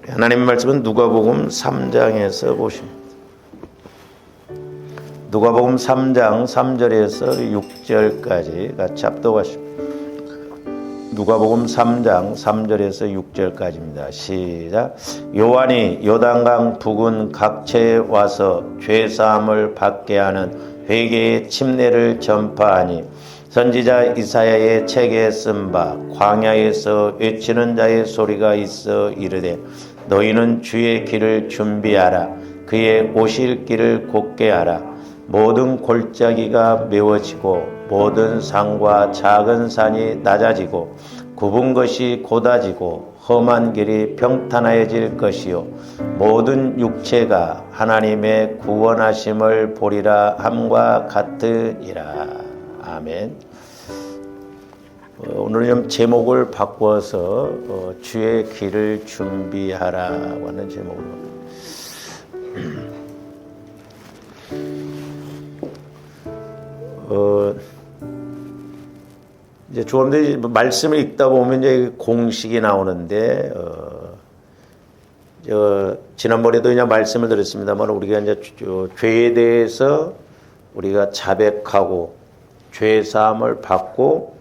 하나님 말씀은 누가복음 3장에서 보십니다. 누가복음 3장 3절에서 6절까지 같이 합독하십니다. 누가복음 3장 3절에서 6절까지입니다. 시작. 요한이 요단강 부근 각처에 와서 죄사함을 받게 하는 회개의 침례를 전파하니 선지자 이사야의 책에 쓴 바 광야에서 외치는 자의 소리가 있어 이르되 너희는 주의 길을 준비하라. 그의 오실 길을 곧게 하라. 모든 골짜기가 메워지고 모든 산과 작은 산이 낮아지고 굽은 것이 곧아지고 험한 길이 평탄하여질 것이요 모든 육체가 하나님의 구원하심을 보리라 함과 같으니라. 아멘. 오늘은 좀 제목을 바꿔서 주의 길을 준비하라고 하는 제목으로 이제 조금들 말씀을 읽다 보면 이제 공식이 나오는데 지난번에도 그냥 말씀을 드렸습니다만 우리가 이제 죄에 대해서 우리가 자백하고 죄 사함을 받고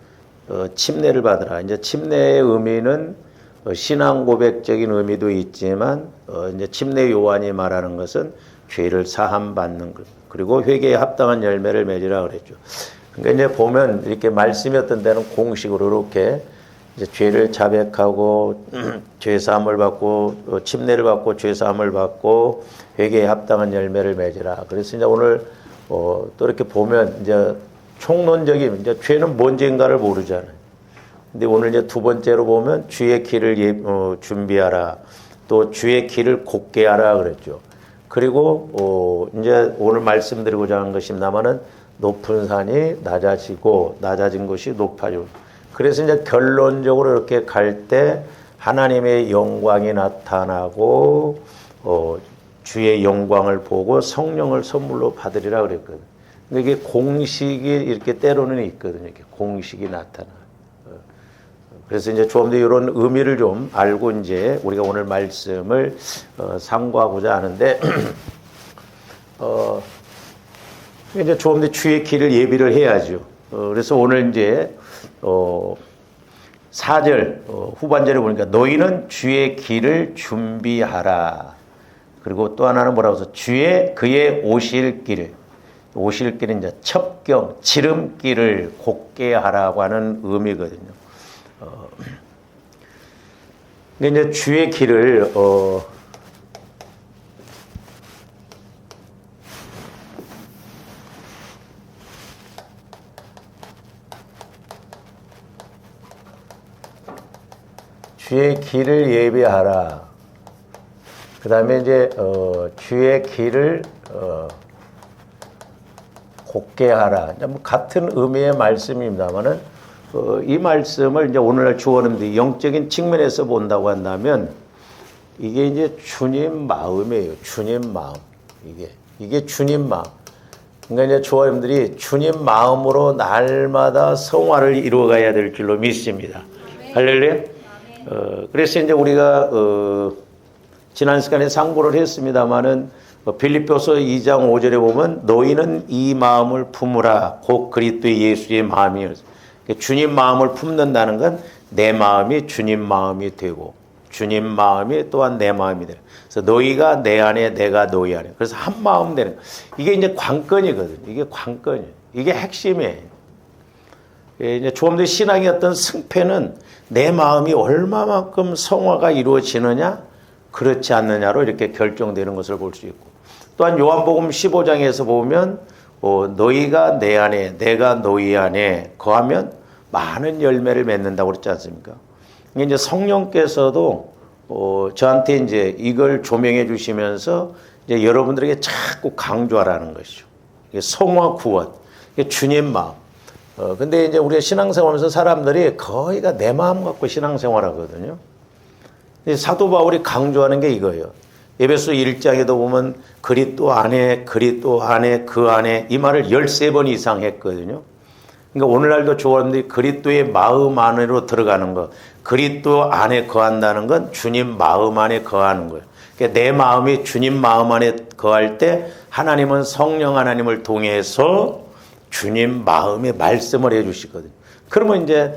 침례를 받으라. 이제 침례의 의미는 신앙 고백적인 의미도 있지만 이제 침례 요한이 말하는 것은 죄를 사함 받는 것. 그리고 회개에 합당한 열매를 맺으라 그랬죠. 그러니까 이제 보면 이렇게 말씀이 어떤 데는 공식으로 이렇게 이제 죄를 자백하고 죄 사함을 받고 침례를 받고 죄 사함을 받고 회개에 합당한 열매를 맺으라. 그래서 이제 오늘 또 이렇게 보면 이제 총론적인 이제 죄는 뭔지인가를 모르잖아요. 근데 오늘 이제 두 번째로 보면 주의 길을 준비하라. 또 주의 길을 곧게 하라 그랬죠. 그리고 이제 오늘 말씀드리고자 하는 것입니다만은 높은 산이 낮아지고 낮아진 것이 높아지고 그래서 이제 결론적으로 이렇게 갈 때 하나님의 영광이 나타나고 주의 영광을 보고 성령을 선물로 받으리라 그랬거든요. 이게 공식이 이렇게 때로는 있거든요. 이렇게 공식이 나타나. 그래서 이제 좀 더 이런 의미를 좀 알고 이제 우리가 오늘 말씀을 상고하고자 하는데, 이제 좀 더 주의 길을 예비를 해야죠. 그래서 오늘 이제 4절 후반절에 보니까 너희는 주의 길을 준비하라. 그리고 또 하나는 뭐라고 해서 그의 오실 길을 이제 첩경, 지름길을 곧게 하라고 하는 의미거든요. 근데 이제 주의 길을 주의 길을 예비하라. 그 다음에 이제 주의 길을 곧게 하라. 뭐 같은 의미의 말씀입니다만은 이 말씀을 이제 오늘날 주어는데 영적인 측면에서 본다고 한다면 이게 이제 주님 마음이에요. 주님 마음. 이게 주님 마음. 그러니까 이제 주어님들이 주님 마음으로 날마다 성화를 이루어가야 될 줄로 믿습니다. 할렐루야. 그래서 이제 우리가 지난 시간에 상고를 했습니다마는 빌립보서 2장 5절에 보면 너희는 이 마음을 품으라 곧 그리스도의 예수의 마음이요. 주님 마음을 품는다는 건 내 마음이 주님 마음이 되고 주님 마음이 또한 내 마음이 되는. 그래서 너희가 내 안에 내가 너희 안에. 그래서 한 마음 되는. 이게 이제 관건이거든요. 이게 관건이에요. 이게 핵심이에요. 이제 좀 더 신앙의 어떤 승패는 내 마음이 얼마만큼 성화가 이루어지느냐 그렇지 않느냐로 이렇게 결정되는 것을 볼 수 있고 또한 요한복음 15장에서 보면 너희가 내 안에 내가 너희 안에 거하면 많은 열매를 맺는다고 그랬지 않습니까? 이제 성령께서도 저한테 이제 이걸 조명해 주시면서 이제 여러분들에게 자꾸 강조하라는 것이죠. 성화 구원, 주님 마음. 근데 이제 우리가 신앙생활하면서 사람들이 거의가 내 마음 갖고 신앙생활하거든요. 사도 바울이 강조하는 게 이거예요. 에베소 1장에도 보면 그리스도 안에 그 안에 이 말을 13번 이상 했거든요. 그러니까 오늘날도 주원들이 그리스도의 마음 안으로 들어가는 것, 그리스도 안에 거한다는 건 주님 마음 안에 거하는 거예요. 그러니까 내 마음이 주님 마음 안에 거할 때 하나님은 성령 하나님을 통해서 주님 마음의 말씀을 해주시거든요. 그러면 이제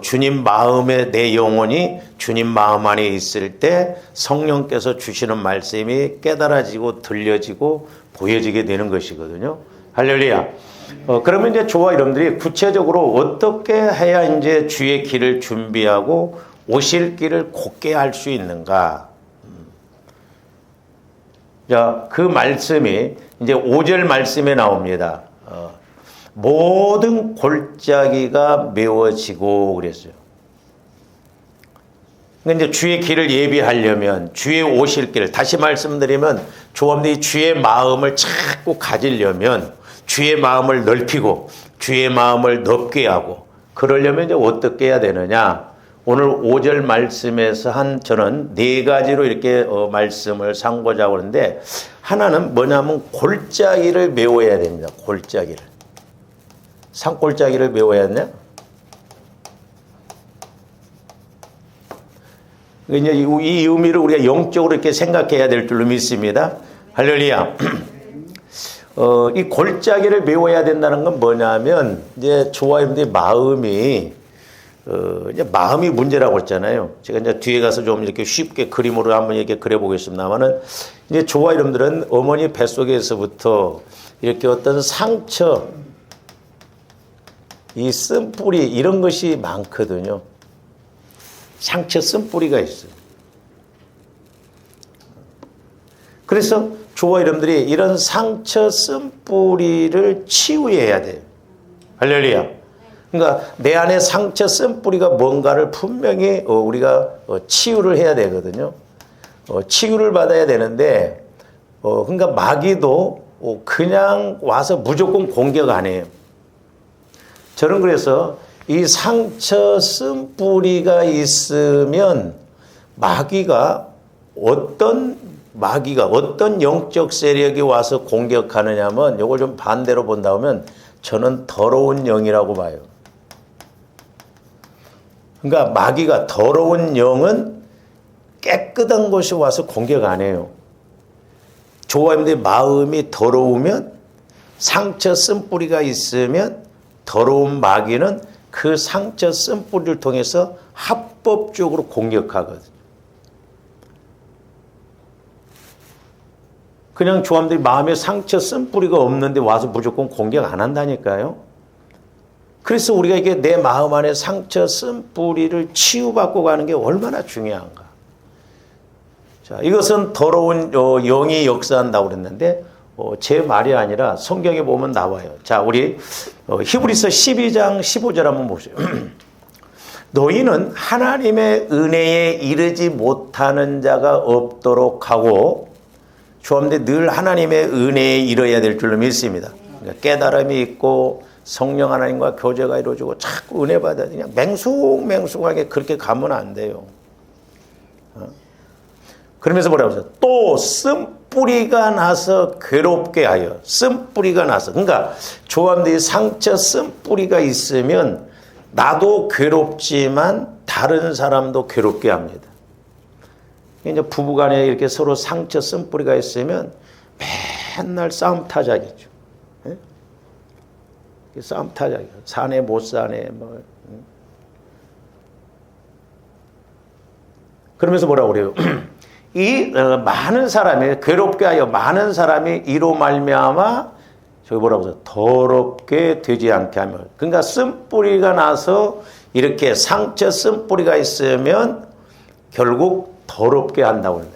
주님 마음에 내 영혼이 주님 마음 안에 있을 때 성령께서 주시는 말씀이 깨달아지고 들려지고 보여지게 되는 것이거든요. 할렐루야. 그러면 이제 저와 여러분들이 구체적으로 어떻게 해야 이제 주의 길을 준비하고 오실 길을 곧게 할 수 있는가? 자, 그 말씀이 이제 5절 말씀에 나옵니다. 모든 골짜기가 메워지고 그랬어요. 그러니까 이제 주의 길을 예비하려면 주의 오실 길을 다시 말씀드리면 조합들이 주의 마음을 자꾸 가지려면 주의 마음을 넓히고 주의 마음을 넓게 하고 그러려면 이제 어떻게 해야 되느냐? 오늘 5절 말씀에서 저는 4가지로 이렇게 말씀을 삼고자 하는데 하나는 뭐냐면 골짜기를 메워야 됩니다. 골짜기를. 산골짜기를 메워야 했냐? 이제 이 의미를 우리가 영적으로 이렇게 생각해야 될 줄로 믿습니다. 할렐루야. 이 골짜기를 메워야 된다는 건 뭐냐면 이제 저와 여러분들의 마음이 이제 마음이 문제라고 했잖아요. 제가 이제 뒤에 가서 좀 이렇게 쉽게 그림으로 한번 이렇게 그려보겠습니다만은 이제 저와 여러분들은 어머니 뱃속에서부터 이렇게 어떤 상처, 이 쓴뿌리 이런 것이 많거든요. 상처 쓴뿌리가 있어요. 그래서 저와 여러분들이 이런 상처 쓴뿌리를 치유해야 돼요. 할렐루야. 그러니까 내 안에 상처 쓴뿌리가 뭔가를 분명히 우리가 치유를 해야 되거든요. 치유를 받아야 되는데 그러니까 마귀도 그냥 와서 무조건 공격 안 해요. 저는 그래서 이 상처 쓴뿌리가 있으면 마귀가 어떤 영적 세력이 와서 공격하느냐면 이걸 좀 반대로 본다면 저는 더러운 영이라고 봐요. 그러니까 마귀가 더러운 영은 깨끗한 곳이 와서 공격 안 해요. 조화님들의 마음이 더러우면 상처 쓴뿌리가 있으면 더러운 마귀는 그 상처 쓴뿌리를 통해서 합법적으로 공격하거든요. 그냥 조함들이 마음에 상처 쓴뿌리가 없는데 와서 무조건 공격 안 한다니까요. 그래서 우리가 이게 내 마음 안에 상처 쓴뿌리를 치유받고 가는 게 얼마나 중요한가. 자, 이것은 더러운 영이 역사한다고 그랬는데 제 말이 아니라 성경에 보면 나와요. 자, 우리 히브리서 12장 15절 한번 보세요. 너희는 하나님의 은혜에 이르지 못하는 자가 없도록 하고 주님들 늘 하나님의 은혜에 이르어야 될 줄로 믿습니다. 그러니까 깨달음이 있고 성령 하나님과 교제가 이루어지고 자꾸 은혜 받아야 그냥 맹숭맹숭하게 그렇게 가면 안 돼요. 그러면서 뭐라고 하죠? 또 쓴뿌리가 나서 괴롭게 하여. 쓴뿌리가 나서. 그러니까 조함들이 상처 쓴뿌리가 있으면 나도 괴롭지만 다른 사람도 괴롭게 합니다. 이제 부부간에 이렇게 서로 상처 쓴뿌리가 있으면 맨날 싸움 타작이죠. 예? 싸움 타작이죠. 사네 못 사네 뭐. 그러면서 뭐라고 그래요? 이 많은 사람이 괴롭게 하여 많은 사람이 이로 말미암아 저기 뭐라고 해서 더럽게 되지 않게 하며. 그러니까 쓴뿌리가 나서 이렇게 상처 쓴뿌리가 있으면 결국 더럽게 한다고 그래요.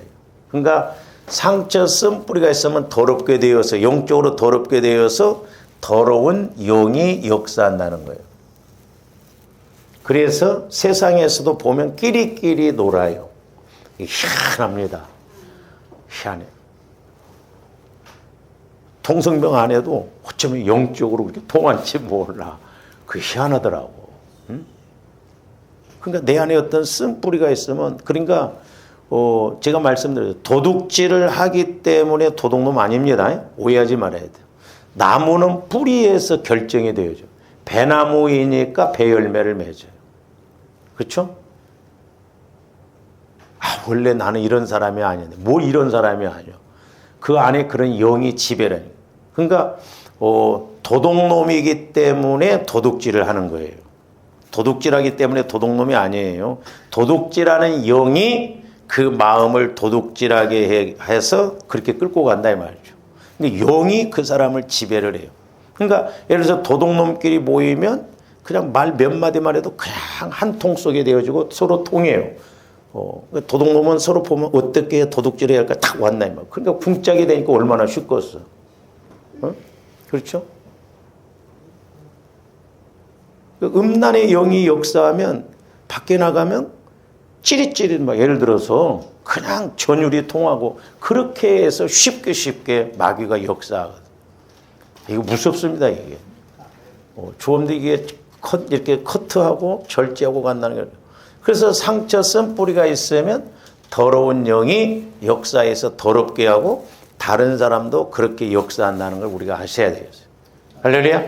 그러니까 상처 쓴뿌리가 있으면 더럽게 되어서 영적으로 더럽게 되어서 더러운 영이 역사한다는 거예요. 그래서 세상에서도 보면 끼리끼리 놀아요. 희한합니다. 희한해. 통성명 안에도 어쩌면 영적으로 그렇게 통할지 몰라. 그 희한하더라고. 응? 그러니까 내 안에 어떤 쓴뿌리가 있으면 그러니까 제가 말씀드려요. 도둑질을 하기 때문에 도둑놈 아닙니다. 오해하지 말아야 돼요. 나무는 뿌리에서 결정이 되어져. 배나무이니까 배열매를 맺어요. 그렇죠? 원래 나는 이런 사람이 아닌데 뭘 이런 사람이 아니야. 그 안에 그런 영이 지배라는 거예요. 그러니까 도둑놈이기 때문에 도둑질을 하는 거예요. 도둑질하기 때문에 도둑놈이 아니에요. 도둑질하는 영이 그 마음을 도둑질하게 해서 그렇게 끌고 간다 이 말이죠. 근데 영이 그 사람을 지배를 해요. 그러니까 예를 들어서 도둑놈끼리 모이면 그냥 말 몇 마디만 해도 그냥 한 통 속에 되어지고 서로 통해요. 도둑놈은 서로 보면 어떻게 도둑질해야 할까 딱 왔나 이 말. 그러니까 궁짝이 되니까 얼마나 쉽겠어. 그렇죠? 음란의 영이 역사하면 밖에 나가면 찌릿찌릿 막 예를 들어서 그냥 전율이 통하고 그렇게 해서 쉽게 마귀가 역사하거든. 이거 무섭습니다 이게. 조음도 이게 이렇게 커트하고 절제하고 간다는 거예요. 그래서 상처 쓴 뿌리가 있으면 더러운 영이 역사해서 더럽게 하고 다른 사람도 그렇게 역사한다는 걸 우리가 아셔야 되겠어요. 할렐루야.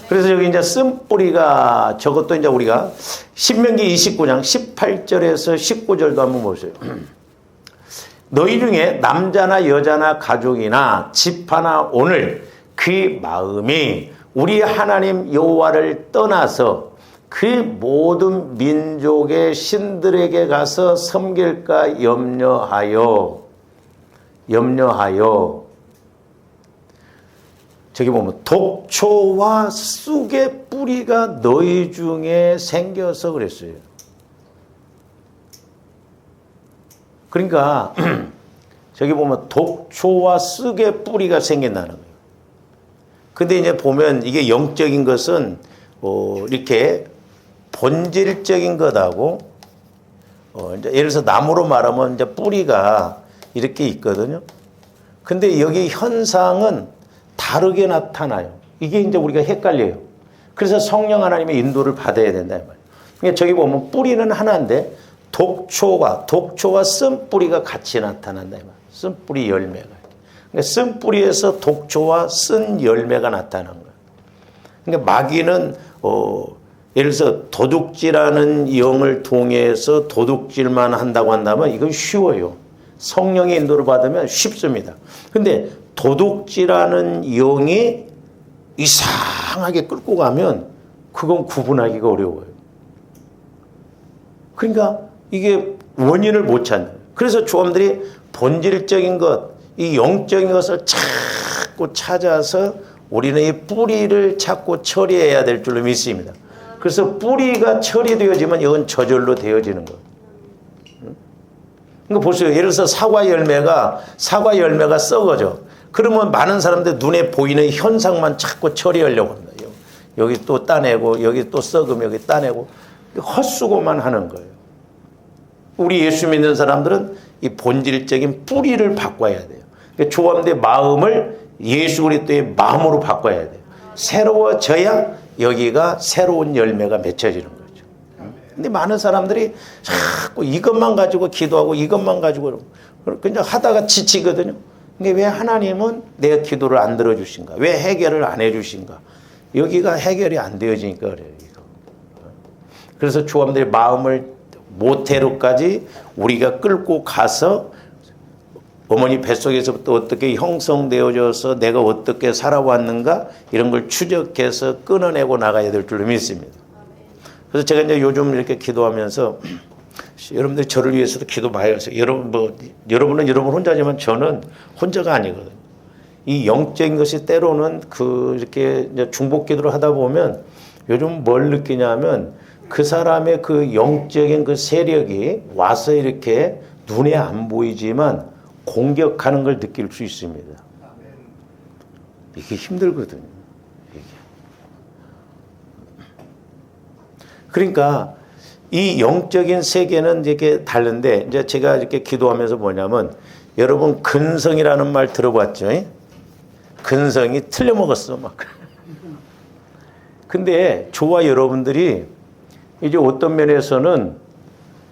그래서 여기 이제 쓴 뿌리가 저것도 이제 우리가 신명기 29장 18절에서 19절도 한번 보세요. 너희 중에 남자나 여자나 가족이나 집하나 오늘 그 마음이 우리 하나님 여호와를 떠나서 그 모든 민족의 신들에게 가서 섬길까 염려하여 저기 보면 독초와 쑥의 뿌리가 너희 중에 생겨서 그랬어요. 그러니까 저기 보면 독초와 쑥의 뿌리가 생긴다는 거예요. 근데 이제 보면 이게 영적인 것은 이렇게 본질적인 것하고 이제 예를 들어서 나무로 말하면 이제 뿌리가 이렇게 있거든요. 근데 여기 현상은 다르게 나타나요. 이게 이제 우리가 헷갈려요. 그래서 성령 하나님의 인도를 받아야 된다 이 말이에요. 그러니까 저기 보면 뿌리는 하나인데 독초와 쓴 뿌리가 같이 나타난다 이 말이에요. 쓴 뿌리 열매가. 그러니까 쓴 뿌리에서 독초와 쓴 열매가 나타나는 거예요. 그러니까 마귀는 예를 들어서 도둑질하는 영을 통해서 도둑질만 한다고 한다면 이건 쉬워요. 성령의 인도를 받으면 쉽습니다. 근데 도둑질하는 영이 이상하게 끌고 가면 그건 구분하기가 어려워요. 그러니까 이게 원인을 못 찾는 거예요. 그래서 조함들이 본질적인 것, 이 영적인 것을 자꾸 찾아서 우리는 이 뿌리를 찾고 처리해야 될 줄로 믿습니다. 그래서 뿌리가 처리되어지면 이건 저절로 되어지는 거예요. 그러니까 보세요. 예를 들어서 사과 열매가 썩어져. 그러면 많은 사람들 눈에 보이는 현상만 자꾸 처리하려고 합니다. 여기 또 따내고 여기 또 썩으면 여기 따내고 헛수고만 하는 거예요. 우리 예수 믿는 사람들은 이 본질적인 뿌리를 바꿔야 돼요. 그러니까 조함대 마음을 예수 그리스도의 마음으로 바꿔야 돼요. 새로워져야 여기가 새로운 열매가 맺혀지는 거죠. 근데 많은 사람들이 자꾸 이것만 가지고 기도하고 이것만 가지고 그냥 하다가 지치거든요. 근데 왜 하나님은 내 기도를 안 들어주신가? 왜 해결을 안 해주신가? 여기가 해결이 안 되어지니까 그래요. 이거. 그래서 조함들의 마음을 모태로까지 우리가 끌고 가서 어머니 뱃속에서부터 어떻게 형성되어져서 내가 어떻게 살아왔는가 이런 걸 추적해서 끊어내고 나가야 될 줄로 믿습니다. 그래서 제가 이제 요즘 이렇게 기도하면서 여러분들이 저를 위해서도 기도 많이 하세요. 여러분은 여러분 혼자지만 저는 혼자가 아니거든요. 이 영적인 것이 때로는 이렇게 이제 중복 기도를 하다 보면 요즘 뭘 느끼냐면 그 사람의 그 영적인 그 세력이 와서 이렇게 눈에 안 보이지만 공격하는 걸 느낄 수 있습니다. 이게 힘들거든요. 이게. 그러니까 이 영적인 세계는 이렇게 다른데 이제 제가 이렇게 기도하면서 뭐냐면 여러분 근성이라는 말 들어봤죠? 근성이 틀려먹었어 막. 근데 저와 여러분들이 이제 어떤 면에서는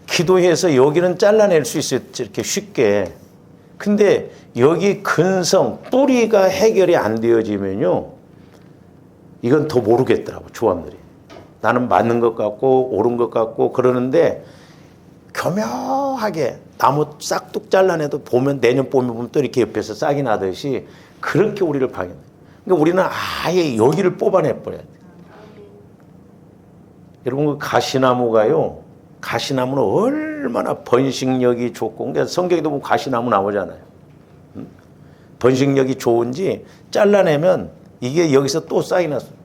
기도해서 여기는 잘라낼 수 있어요. 이렇게 쉽게. 근데 여기 근성, 뿌리가 해결이 안 되어지면요. 이건 더 모르겠더라고, 조합들이. 나는 맞는 것 같고 옳은 것 같고 그러는데 교묘하게 나무 싹둑 잘라내도 보면 내년 봄에 보면 또 이렇게 옆에서 싹이 나듯이 그렇게 우리를 방해해. 그러니까 우리는 아예 여기를 뽑아내버려야 돼. 여러분, 그 가시나무가요, 가시나무는 얼마나 번식력이 좋고, 그러니까 성경에도 보면 가시나무 나오잖아요. 번식력이 좋은지 잘라내면 이게 여기서 또 싹이 났어요.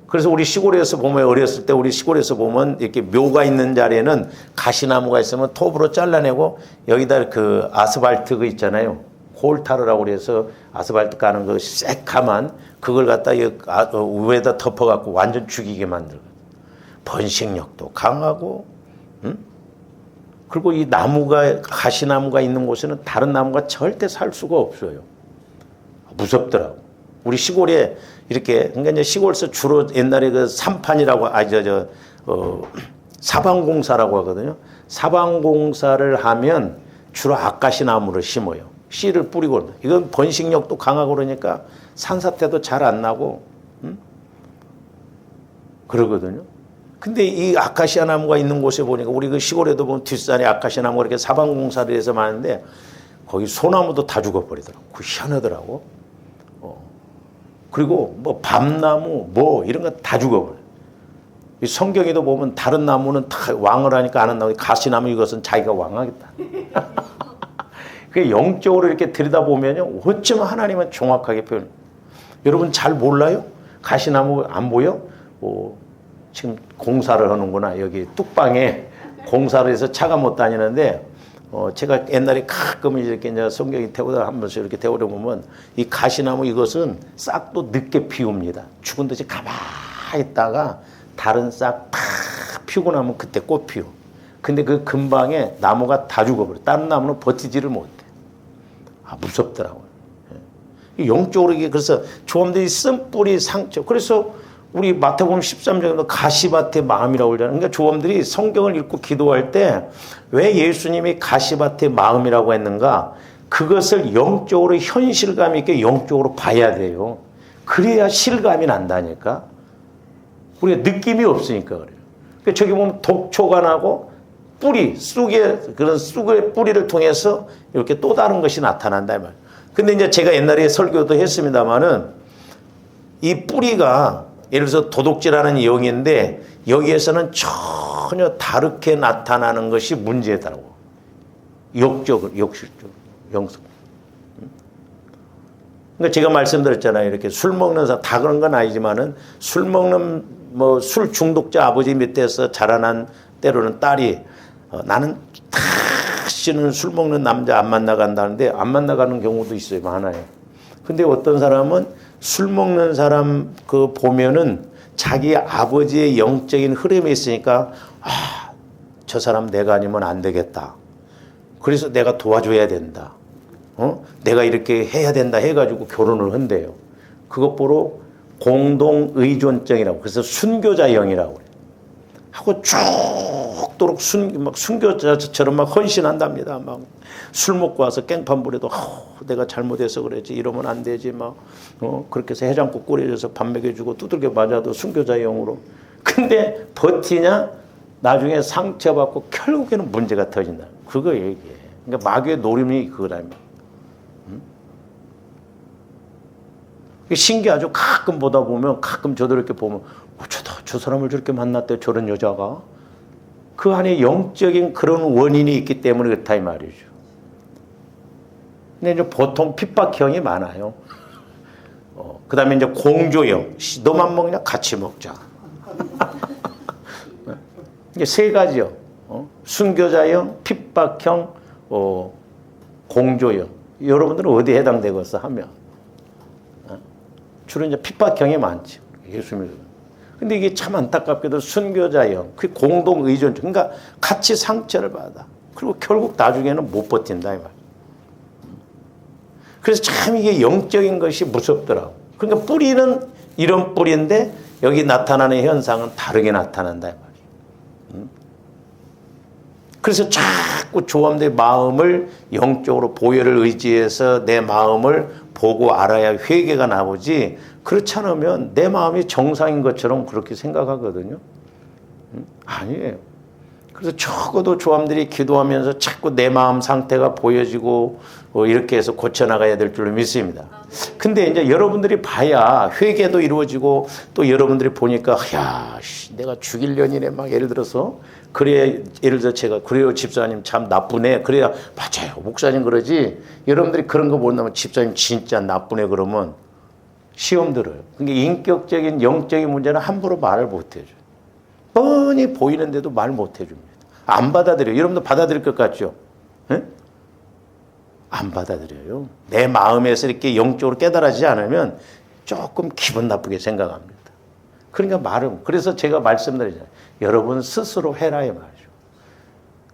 그래서 우리 시골에서 보면, 어렸을 때 우리 시골에서 보면 이렇게 묘가 있는 자리에는 가시나무가 있으면 톱으로 잘라내고 여기다 그 아스팔트 그 있잖아요. 콜타르라고 그래서 아스팔트 까는 그 새카만 그걸 갖다 위에다 덮어갖고 완전 죽이게 만들고. 번식력도 강하고, 그리고 이 나무가, 가시나무가 있는 곳에는 다른 나무가 절대 살 수가 없어요. 무섭더라고. 우리 시골에 이렇게, 그러니까 이제 시골에서 주로 옛날에 그 삼판이라고, 사방공사라고 하거든요. 사방공사를 하면 주로 아카시 나무를 심어요. 씨를 뿌리고. 이건 번식력도 강하고 그러니까 산사태도 잘 안 나고, 그러거든요. 근데 이 아카시아 나무가 있는 곳에 보니까 우리 그 시골에도 보면 뒷산에 아카시아 나무가 이렇게 사방공사를 해서 많은데 거기 소나무도 다 죽어버리더라고. 그 희한하더라고. 그리고 뭐 밤나무 뭐 이런 거 다 죽어버려. 이 성경에도 보면 다른 나무는 다 왕을 하니까 안 한다고, 가시나무 이것은 자기가 왕하겠다. 그 영적으로 이렇게 들여다보면요, 어쩌면 하나님은 정확하게 표현. 여러분 잘 몰라요? 가시나무 안 보여? 지금 공사를 하는구나. 여기 뚝방에 공사를 해서 차가 못 다니는데, 제가 옛날에 가끔 이렇게 이제 성경이 태우다 한 번씩 이렇게 태우려 보면 이 가시나무 이것은 싹도 늦게 피웁니다. 죽은 듯이 가만히 있다가 다른 싹 팍 피우고 나면 그때 꽃 피워. 근데 그 근방에 나무가 다 죽어버려. 다른 나무는 버티지를 못해. 무섭더라고요. 영적으로 이게, 그래서 조함들이 쓴뿌리 상처. 그래서 우리 마태복음 13장에도 가시밭의 마음이라고 그러잖아요. 그러니까 조함들이 성경을 읽고 기도할 때 왜 예수님이 가시밭의 마음이라고 했는가? 그것을 영적으로 현실감 있게 영적으로 봐야 돼요. 그래야 실감이 난다니까. 우리가 느낌이 없으니까 그래요. 그러니까 저기 보면 독초가 나고 뿌리, 그런 쑥의 뿌리를 통해서 이렇게 또 다른 것이 나타난다 이 말이에요. 근데 이제 제가 옛날에 설교도 했습니다만은 이 뿌리가 예를 들어서 도둑질하는 영인데 여기에서는 전혀 다르게 나타나는 것이 문제다라고. 역적으로, 역실적으로, 영성. 그러니까 제가 말씀드렸잖아요. 이렇게 술 먹는 사람, 다 그런 건 아니지만은 술 먹는, 술 중독자 아버지 밑에서 자라난 때로는 딸이 나는 다시는 술 먹는 남자 안 만나간다는데 안 만나가는 경우도 있어요. 많아요. 근데 어떤 사람은 술 먹는 사람 그 보면은 자기 아버지의 영적인 흐름이 있으니까 저 사람 내가 아니면 안 되겠다. 그래서 내가 도와줘야 된다. 내가 이렇게 해야 된다 해가지고 결혼을 한대요. 그것 보러 공동의존증이라고. 그래서 순교자형이라고 그래요. 하고 죽도록 순교자처럼 막 헌신한답니다. 막 술 먹고 와서 깽판 부려도 내가 잘못해서 그랬지, 이러면 안 되지, 막 그렇게 해서 해장국 끓여줘서 밥 먹여주고 두들겨 맞아도 순교자형으로. 근데 버티냐? 나중에 상처받고 결국에는 문제가 터진다. 그거 얘기해. 그러니까 마귀의 노림이 그거랍니다. 신기하죠. 가끔 보다 보면, 가끔 저도 이렇게 보면 저 사람을 저렇게 만났대, 저런 여자가. 그 안에 영적인 그런 원인이 있기 때문에 그렇다 이 말이죠. 근데 이제 보통 핍박형이 많아요. 그 다음에 이제 공조형. 너만 먹냐? 같이 먹자. 이게 세 가지요. 순교자형, 핍박형, 공조형. 여러분들은 어디에 해당되겠어 하면? 주로 이제 핍박형이 많죠. 예수 믿는. 근데 이게 참 안타깝게도 순교자형, 그 공동의존, 그러니까 같이 상처를 받아. 그리고 결국 나중에는 못 버틴다 이 말. 그래서 참 이게 영적인 것이 무섭더라고. 그러니까 뿌리는 이런 뿌리인데 여기 나타나는 현상은 다르게 나타난다 이 말이에요. 그래서 자꾸 조함의 마음을 영적으로 보혈을 의지해서 내 마음을 보고 알아야 회개가 나오지, 그렇지 않으면 내 마음이 정상인 것처럼 그렇게 생각하거든요. 아니에요. 그래서 적어도 조함들이 기도하면서 자꾸 내 마음 상태가 보여지고 이렇게 해서 고쳐나가야 될 줄로 믿습니다. 근데 이제 여러분들이 봐야 회개도 이루어지고, 또 여러분들이 보니까 야, 내가 죽일년이네 막 예를 들어서, 그래야 예를 들어 제가 그래요 집사님 참 나쁘네, 그래야 맞아요 목사님 그러지, 여러분들이 그런 거 본다면 집사님 진짜 나쁘네 그러면 시험 들어요. 그러니까 인격적인 영적인 문제는 함부로 말을 못 해줘요. 뻔히 보이는데도 말 못 해줍니다. 안 받아들여요. 여러분도 받아들일 것 같죠? 에? 안 받아들여요. 내 마음에서 이렇게 영적으로 깨달아지지 않으면 조금 기분 나쁘게 생각합니다. 그러니까 말은, 그래서 제가 말씀드리잖아요. 여러분 스스로 해라 이 말이죠.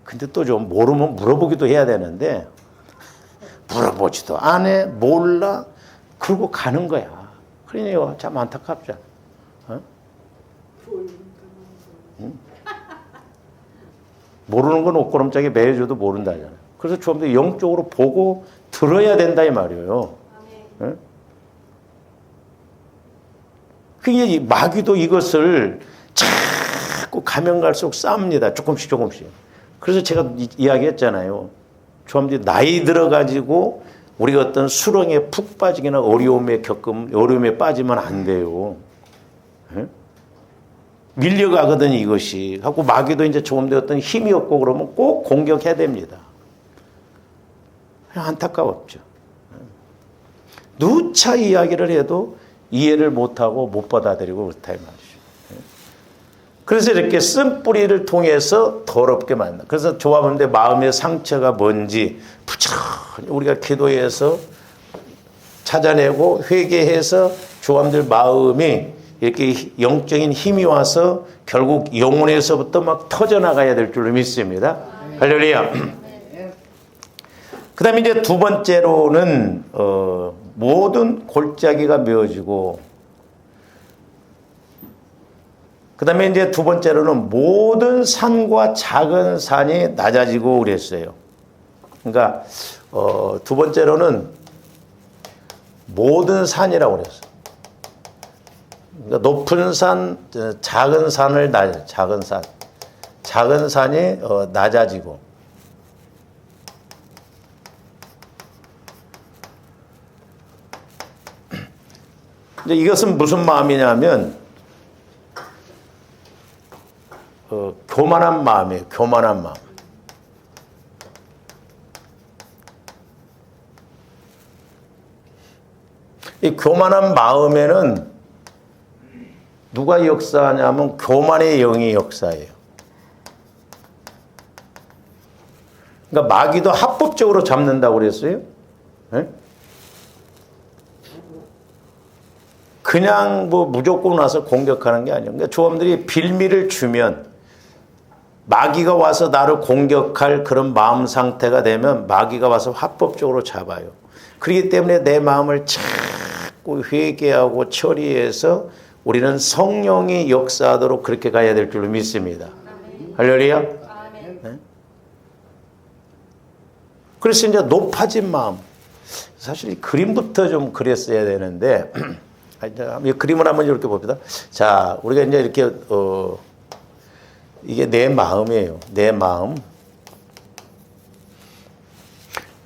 근데 또 좀 모르면 물어보기도 해야 되는데, 물어보지도 안 해, 몰라, 그러고 가는 거야. 그러니까 참 안타깝잖아. 어? 응? 모르는 건 옷걸음짝에 매여줘도 모른다잖아요. 그래서 좀 더 영적으로 보고 들어야 된다 이 말이에요. 응? 그게 마귀도 이것을 자꾸 가면 갈수록 쌓습니다. 조금씩. 그래서 제가 이야기했잖아요. 좀 나이 들어가지고 우리가 어떤 수렁에 푹 빠지거나 어려움에 빠지면 안 돼요. 응? 밀려가거든요, 이것이. 하고 마귀도 이제 조금 더 어떤 힘이 없고 그러면 꼭 공격해야 됩니다. 안타까웠죠. 누차 이야기를 해도 이해를 못하고 못 받아들이고 그렇다 이 말이죠. 그래서 이렇게 쓴뿌리를 통해서 더럽게 만나. 그래서 조합하는데 마음의 상처가 뭔지 부지런히 우리가 기도해서 찾아내고 회개해서 조합들 마음이 이렇게 영적인 힘이 와서 결국 영혼에서부터 막 터져나가야 될 줄로 믿습니다. 할렐루야. 그 다음에 이제 두 번째로는 모든 골짜기가 메어지고, 그 다음에 이제 두 번째로는 모든 산과 작은 산이 낮아지고 그랬어요. 그러니까 두 번째로는 모든 산이라고 그랬어요. 그러니까 높은 산, 작은 산을 작은 산이 낮아지고, 이제 이것은 무슨 마음이냐면 교만한 마음이에요. 교만한 마음. 이 교만한 마음에는 누가 역사하냐면 교만의 영이 역사해요. 그러니까 마귀도 합법적으로 잡는다고 그랬어요. 네? 그냥 뭐 무조건 와서 공격하는 게 아니에요. 그러니까 조함들이 빌미를 주면, 마귀가 와서 나를 공격할 그런 마음 상태가 되면 마귀가 와서 합법적으로 잡아요. 그렇기 때문에 내 마음을 자꾸 회개하고 처리해서 우리는 성령이 역사하도록 그렇게 가야 될 줄로 믿습니다. 할렐루야. 네? 그래서 이제 높아진 마음. 사실 이 그림부터 좀 그렸어야 되는데, 이 그림을 한번 이렇게 봅시다. 자, 우리가 이제 이렇게, 이게 내 마음이에요. 내 마음.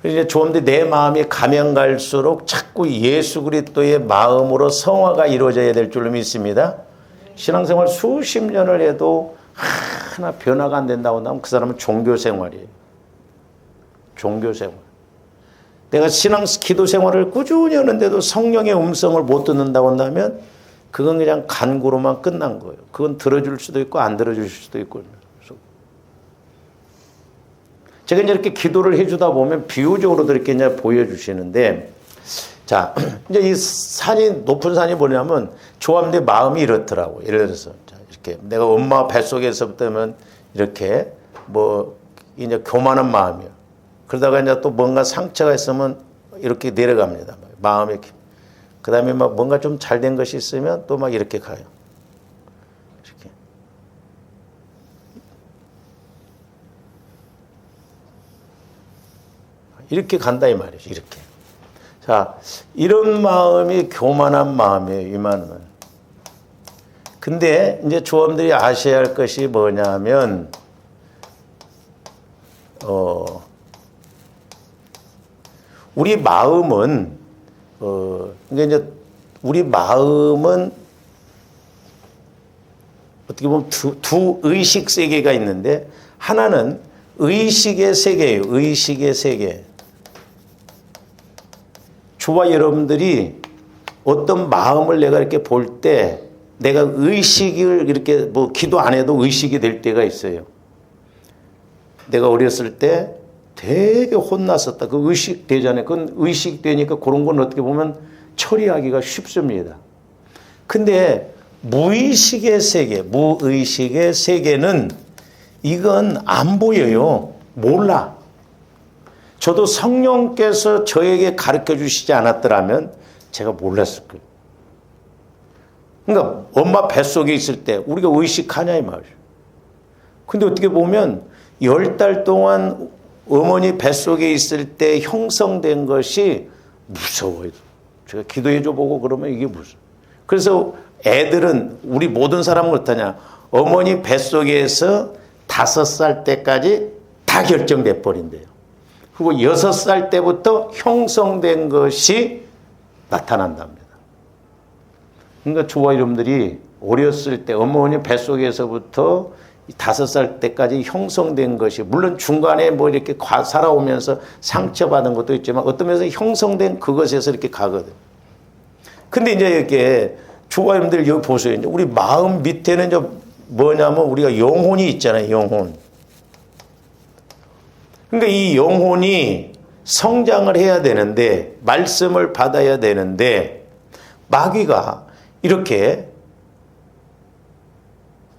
이제 좋은데 내 마음이 가면 갈수록 자꾸 예수 그리스도의 마음으로 성화가 이루어져야 될 줄로 믿습니다. 신앙생활 수십 년을 해도 하나 변화가 안 된다고 하면 그 사람은 종교생활이에요. 종교생활. 내가 기도 생활을 꾸준히 하는데도 성령의 음성을 못 듣는다고 한다면 그건 그냥 간구로만 끝난 거예요. 그건 들어줄 수도 있고 안 들어줄 수도 있고. 제가 이제 이렇게 기도를 해주다 보면 비유적으로도 이렇게 이제 보여주시는데, 자, 이제 이 산이, 높은 산이 뭐냐면 조합대 마음이 이렇더라고. 예를 들어서, 자, 이렇게 내가 엄마 뱃속에서부터면 이렇게 뭐 이제 교만한 마음이야. 그러다가 이제 또 뭔가 상처가 있으면 이렇게 내려갑니다. 마음이. 그 다음에 막 뭔가 좀 잘 된 것이 있으면 또 막 이렇게 가요. 이렇게. 이렇게 간다 이 말이죠. 이렇게. 자, 이런 마음이 교만한 마음이에요, 이 마음은. 근데 이제 조원들이 아셔야 할 것이 뭐냐면, 우리 마음은, 그러니까 이제 우리 마음은 어떻게 보면 두 의식 세계가 있는데, 하나는 의식의 세계예요. 의식의 세계. 저와 여러분들이 어떤 마음을 내가 이렇게 볼 때 내가 의식을 이렇게 뭐 기도 안 해도 의식이 될 때가 있어요. 내가 어렸을 때 되게 혼났었다. 그 의식 되잖아요. 그건 의식 되니까 그런 건 어떻게 보면 처리하기가 쉽습니다. 근데 무의식의 세계, 무의식의 세계는 이건 안 보여요. 몰라. 저도 성령께서 저에게 가르쳐 주시지 않았더라면 제가 몰랐을 거예요. 그러니까 엄마 뱃속에 있을 때 우리가 의식하냐 이 말이에요. 근데 어떻게 보면 10달 동안 어머니 뱃속에 있을 때 형성된 것이 무서워요. 제가 기도해 줘 보고 그러면 이게 무서워. 그래서 애들은 우리 모든 사람은 어떠냐. 어머니 뱃속에서 5살 때까지 다 결정돼 버린대요. 그리고 6살 때부터 형성된 것이 나타난답니다. 그러니까 저와 여러분들이 어렸을 때 어머니 뱃속에서부터 5살 때까지 형성된 것이, 물론 중간에 뭐 이렇게 살아오면서 상처받은 것도 있지만 어떤 면에서 형성된 그것에서 이렇게 가거든. 근데 이제 이렇게 저와 여러분들 여기 보세요. 이제 우리 마음 밑에는 이제 뭐냐면 우리가 영혼이 있잖아요. 영혼. 그러니까 이 영혼이 성장을 해야 되는데, 말씀을 받아야 되는데, 마귀가 이렇게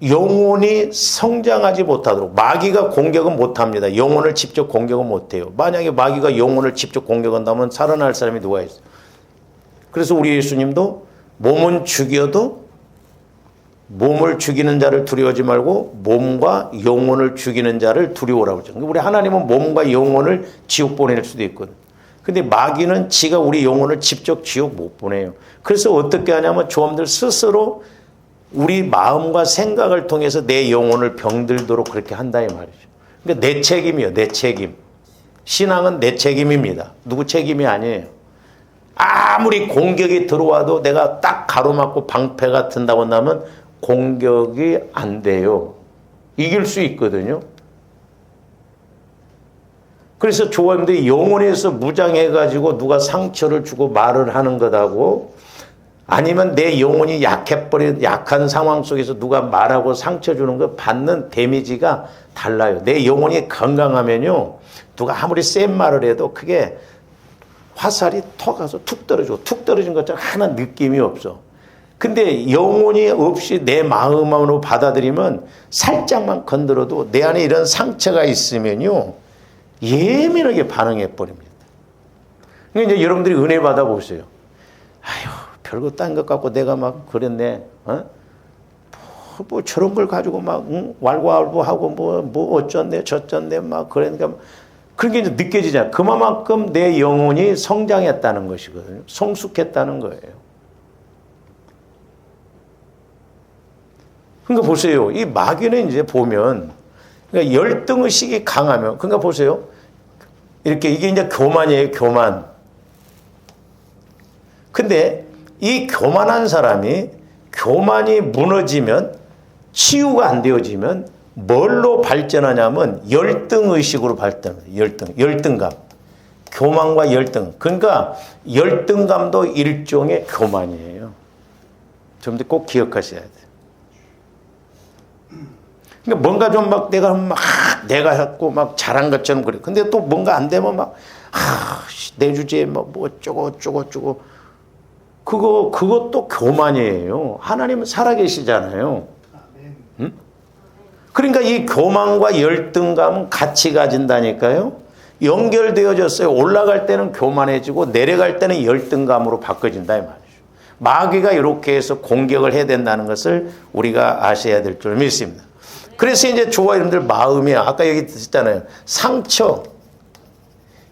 영혼이 성장하지 못하도록, 마귀가 공격은 못합니다. 영혼을 직접 공격은 못해요. 만약에 마귀가 영혼을 직접 공격한다면 살아날 사람이 누가 있어요? 그래서 우리 예수님도 몸은 죽여도 몸을 죽이는 자를 두려워하지 말고 몸과 영혼을 죽이는 자를 두려워라고 하죠. 우리 하나님은 몸과 영혼을 지옥 보낼 수도 있거든. 근데 마귀는 지가 우리 영혼을 직접 지옥 못 보내요. 그래서 어떻게 하냐면 조험들 스스로 우리 마음과 생각을 통해서 내 영혼을 병들도록 그렇게 한다 이 말이죠. 그러니까 내 책임이에요. 내 책임. 신앙은 내 책임입니다. 누구 책임이 아니에요. 아무리 공격이 들어와도 내가 딱 가로막고 방패가 든다고 한다면 공격이 안 돼요. 이길 수 있거든요. 그래서 조원들이 영혼에서 무장해가지고 누가 상처를 주고 말을 하는 것하고, 아니면 내 영혼이 약해버린 약한 상황 속에서 누가 말하고 상처 주는 거 받는 데미지가 달라요. 내 영혼이 건강하면요, 누가 아무리 센 말을 해도 그게 화살이 턱 가서 툭 떨어지고, 툭 떨어진 것처럼 하나 느낌이 없어. 근데 영혼이 없이 내 마음으로 받아들이면 살짝만 건드려도 내 안에 이런 상처가 있으면요, 예민하게 반응해 버립니다. 그러니까 이제 여러분들이 은혜 받아보세요. 아유, 별거 딴 것 갖고 내가 막 그랬네. 뭐 저런 걸 가지고 막 왈가왈부하고 뭐 어쩐네 저쩐네 막 그러니까 그게 이제 느껴지잖아요. 그만큼 내 영혼이 성장했다는 것이거든요. 성숙했다는 거예요. 그러니까 보세요. 이 마귀는 이제 보면, 그러니까 열등의식이 강하면, 그러니까 보세요. 이렇게 이게 이제 교만이에요. 교만. 근데 이 교만한 사람이 교만이 무너지면, 치유가 안 되어지면 뭘로 발전하냐면 열등의식으로 발전합니다. 열등감. 교만과 열등. 그러니까 열등감도 일종의 교만이에요. 좀 더 꼭 기억하셔야 돼요. 그러니까 뭔가 좀 막 내가 했고 막 잘한 것처럼 그래. 근데 또 뭔가 안 되면 막, 내 주제에 뭐 어쩌고. 그것도 교만이에요. 하나님은 살아계시잖아요. 응? 그러니까 이 교만과 열등감은 같이 가진다니까요. 연결되어졌어요. 올라갈 때는 교만해지고 내려갈 때는 열등감으로 바꿔진다 이 말이죠. 마귀가 이렇게 해서 공격을 해야 된다는 것을 우리가 아셔야 될 줄 믿습니다. 그래서 이제 저와 여러분들 마음이 아까 얘기 드렸잖아요. 상처.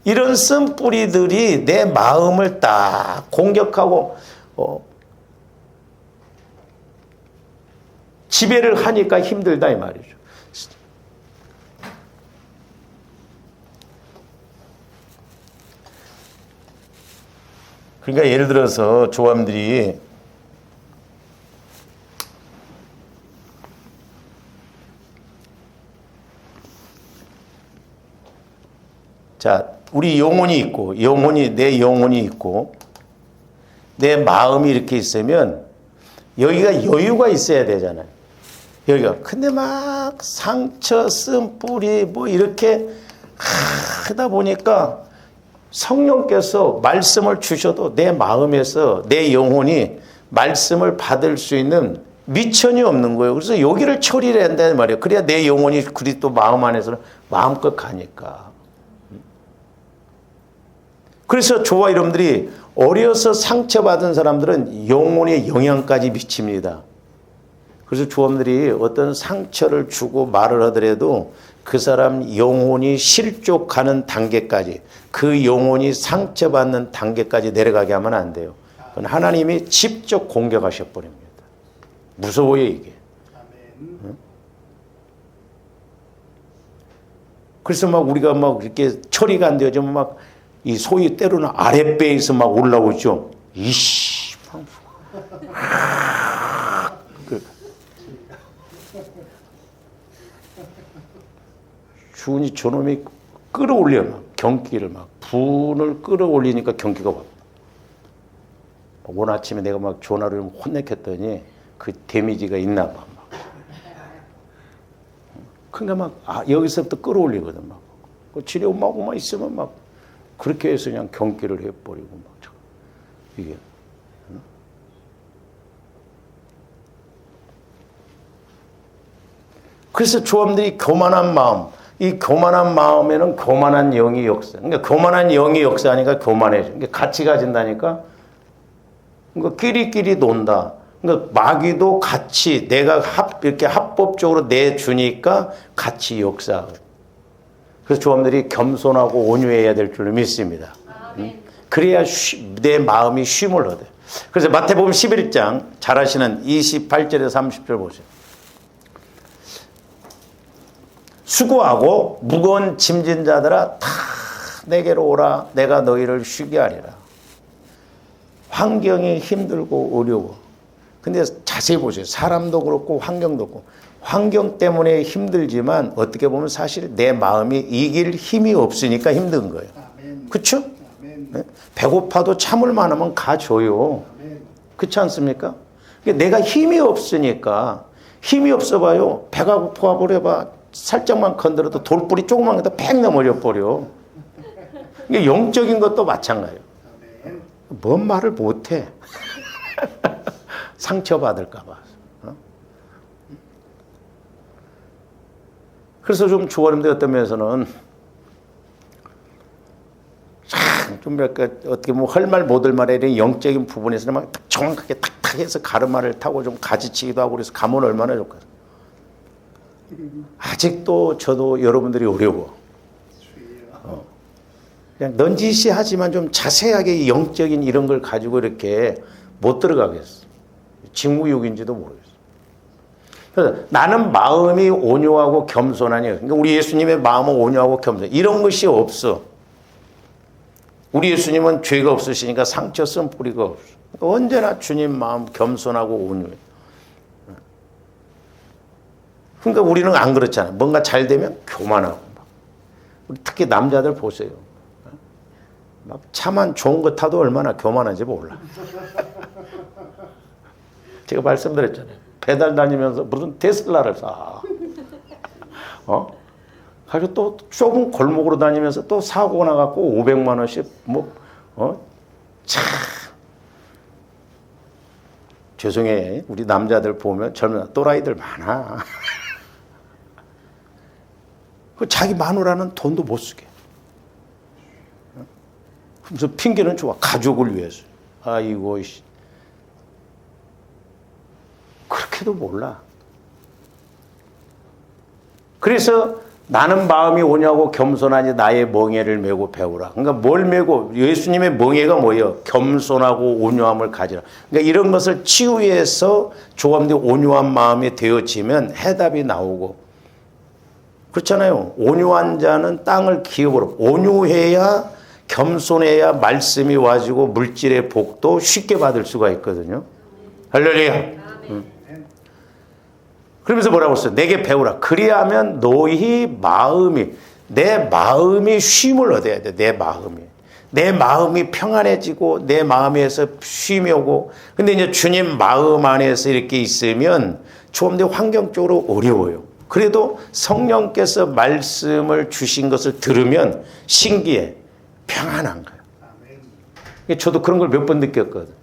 이런 쓴뿌리들이 내 마음을 딱 공격하고 지배를 하니까 힘들다 이 말이죠. 그러니까 예를 들어서 조함들이 자, 우리 영혼이 있고 내 영혼이 있고 내 마음이 이렇게 있으면 여기가 여유가 있어야 되잖아요. 여기가 근데 막 상처 쓴뿌리 뭐 이렇게 하다 보니까 성령께서 말씀을 주셔도 내 마음에서 내 영혼이 말씀을 받을 수 있는 미천이 없는 거예요. 그래서 여기를 처리를 한다는 말이에요. 그래야 내 영혼이 그리스도 마음 안에서는 마음껏 가니까. 그래서 저와 여러분들이 어려서 상처받은 사람들은 영혼의 영향까지 미칩니다. 그래서 조함들이 어떤 상처를 주고 말을 하더라도 그 사람 영혼이 실족하는 단계까지 그 영혼이 상처받는 단계까지 내려가게 하면 안 돼요. 그건 하나님이 직접 공격하셔 버립니다. 무서워요 이게. 그래서 막 우리가 막 이렇게 처리가 안 되어지면 막 이 소위 때로는 아랫배에서 막 올라오죠. 이씨. 주은이 저놈이 끌어올려 막 경기를 막 분을 끌어올리니까 경기가 와. 오늘 아침에 내가 막 전화를 혼냈더니 그 데미지가 있나 봐. 막. 그러니까 막 여기서부터 끌어올리거든 막. 치료하고만 있으면 막 그렇게 해서 그냥 경기를 해버리고 막 이게. 그래서 조함들이 교만한 마음, 이 교만한 마음에는 교만한 영이 역사. 그러니까 교만한 영이 역사하니까 교만해져. 그러니까 같이 가진다니까. 그러니까 끼리끼리 논다. 그러니까 마귀도 같이 내가 이렇게 합법적으로 내주니까 같이 역사하고. 그래서 조함들이 겸손하고 온유해야 될 줄로 믿습니다. 그래야 내 마음이 쉼을 얻어요. 그래서 마태복음 11장 잘 아시는 28절에서 30절 보세요. 수고하고 무거운 짐진 자들아 다 내게로 오라. 내가 너희를 쉬게 하리라. 환경이 힘들고 어려워. 근데 자세히 보세요. 사람도 그렇고 환경도 그렇고. 환경 때문에 힘들지만 어떻게 보면 사실 내 마음이 이길 힘이 없으니까 힘든 거예요. 그렇죠? 네? 배고파도 참을 만하면 가줘요. 그렇지 않습니까? 내가 힘이 없으니까 힘이 없어 봐요. 배가 고파 버려봐. 살짝만 건드려도 돌뿌리 조그만 것도 팽 넘어져 버려. 이게 영적인 것도 마찬가지예요. 뭔 말을 못해. 상처받을까 봐. 그래서 좀 조언인데 어떤 면에서는 좀 어떻게 뭐 할 말 못 할 말에 이런 영적인 부분에서는 막 정확하게 탁탁 해서 가르마를 타고 좀 가지치기도 하고 그래서 가면 얼마나 좋겠어요. 아직도 저도 여러분들이 어려워. 그냥 넌지시 하지만 좀 자세하게 영적인 이런 걸 가지고 이렇게 못 들어가겠어. 직무유기인지도 모르겠어. 그래서 나는 마음이 온유하고 겸손하니. 그러니까 우리 예수님의 마음은 온유하고 겸손. 이런 것이 없어. 우리 예수님은 죄가 없으시니까 상처 쓴 뿌리가 없어. 언제나 주님 마음 겸손하고 온유해. 그러니까 우리는 안 그렇잖아요. 뭔가 잘 되면 교만하고. 특히 남자들 보세요. 막 차만 좋은 거 타도 얼마나 교만한지 몰라. 제가 말씀드렸잖아요. 배달 다니면서 무슨 테슬라를 사. 그리고 또 좁은 골목으로 다니면서 또 사고가 나갖고 500만 원씩 참. 죄송해. 우리 남자들 보면 젊은 또라이들 많아. 자기 마누라는 돈도 못 쓰게. 그래서 핑계는 좋아. 가족을 위해서. 아이고, 그렇게도 몰라. 그래서 나는 마음이 오냐고 겸손하니 나의 멍에를 메고 배우라. 그러니까 뭘 메고, 예수님의 멍에가 뭐예요? 겸손하고 온유함을 가지라. 그러니까 이런 것을 치유해서 조감된 온유한 마음이 되어지면 해답이 나오고, 그렇잖아요. 온유한 자는 땅을 기업으로, 온유해야, 겸손해야 말씀이 와지고 물질의 복도 쉽게 받을 수가 있거든요. 할렐루야. 그러면서 뭐라고 했어요? 내게 배우라. 그리하면 너희 마음이, 내 마음이 쉼을 얻어야 돼. 내 마음이. 내 마음이 평안해지고 내 마음에서 쉼이 오고. 근데 이제 주님 마음 안에서 이렇게 있으면 좀 더 환경적으로 어려워요. 그래도 성령께서 말씀을 주신 것을 들으면 신기해. 평안한 거예요. 저도 그런 걸 몇 번 느꼈거든.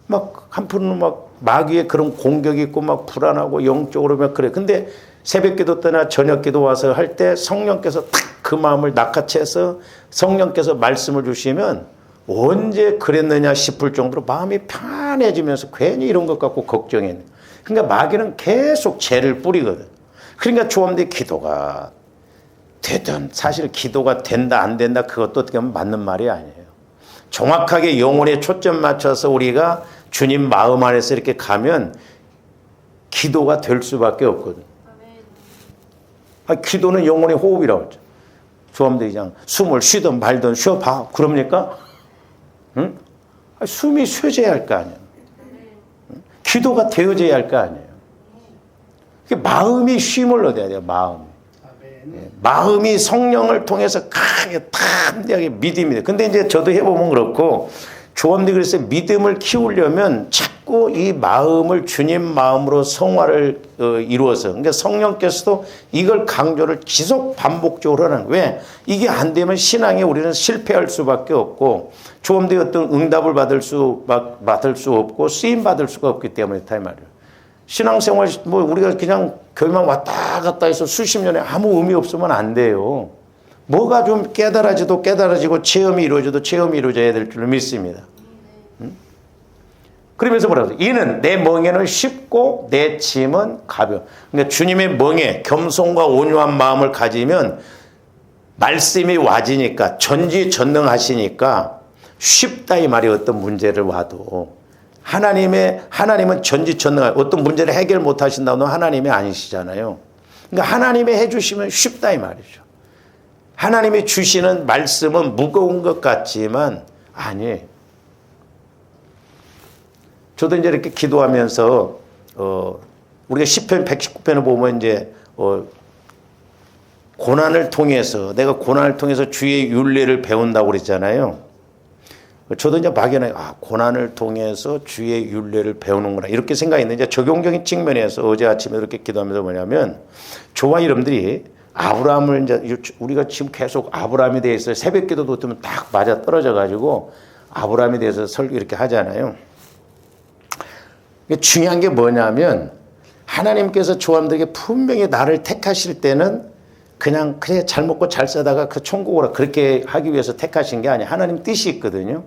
막 한편으로 막 마귀의 그런 공격이 있고 막 불안하고 영적으로 막 그래. 근데 새벽 기도 때나 저녁 기도 와서 할 때 성령께서 탁 그 마음을 낚아채서 성령께서 말씀을 주시면 언제 그랬느냐 싶을 정도로 마음이 편해지면서 괜히 이런 것 갖고 걱정해. 그러니까 마귀는 계속 죄를 뿌리거든. 그러니까 조함대 기도가 되든 사실 기도가 된다 안 된다 그것도 어떻게 보면 맞는 말이 아니에요. 정확하게 영혼에 초점 맞춰서 우리가 주님 마음 안에서 이렇게 가면 기도가 될 수밖에 없거든. 기도는 영혼의 호흡이라고 했죠. 조함대 그냥 숨을 쉬든 말든 쉬어봐. 그럽니까? 응? 숨이 쉬어져야 할 거 아니에요. 기도가 되어져야 할 거 아니에요. 마음이 쉼을 얻어야 돼요. 마음이 성령을 통해서 강하게 탐대하게 믿음이 돼. 근데 이제 저도 해보면 그렇고 조함대 그래서 믿음을 키우려면 자꾸 이 마음을 주님 마음으로 성화를 이루어서 그러니까 성령께서도 이걸 강조를 지속 반복적으로 하는 거예요. 왜? 이게 안 되면 신앙에 우리는 실패할 수밖에 없고 조함대 어떤 응답을 받을 수 없고 쓰임 받을 수가 없기 때문에 이 말이에요. 신앙생활 뭐 우리가 그냥 교회만 왔다 갔다 해서 수십 년에 아무 의미 없으면 안 돼요. 뭐가 좀 깨달아지고 체험이 이루어져야 될 줄 믿습니다. 그러면서 뭐라고 해요? 이는 내 멍에는 쉽고 내 짐은 가벼워. 그러니까 주님의 멍에 겸손과 온유한 마음을 가지면 말씀이 와지니까 전지전능하시니까 쉽다 이 말이 어떤 문제를 와도 하나님은 전지전능하고 어떤 문제를 해결 못 하신다는 하나님이 아니시잖아요. 그러니까 하나님이 해주시면 쉽다 이 말이죠. 하나님이 주시는 말씀은 무거운 것 같지만 아니에요. 저도 이제 이렇게 기도하면서 우리가 시편 119편을 보면 이제 고난을 통해서 내가 고난을 통해서 주의 윤례를 배운다고 그랬잖아요. 저도 이제 막연하게 고난을 통해서 주의 윤례를 배우는구나 이렇게 생각했는데 적용적인 측면에서 어제 아침에 이렇게 기도하면서 뭐냐면 저와 여러분들이 아브라함을 이제 우리가 지금 계속 아브라함에 대해서 새벽 기도도 들으면 딱 맞아 떨어져 가지고 아브라함에 대해서 설교 이렇게 하잖아요. 중요한 게 뭐냐면 하나님께서 조함들에게 분명히 나를 택하실 때는 그냥 그래 잘 먹고 잘 살다가 그 천국으로 그렇게 하기 위해서 택하신 게 아니에요. 하나님 뜻이 있거든요.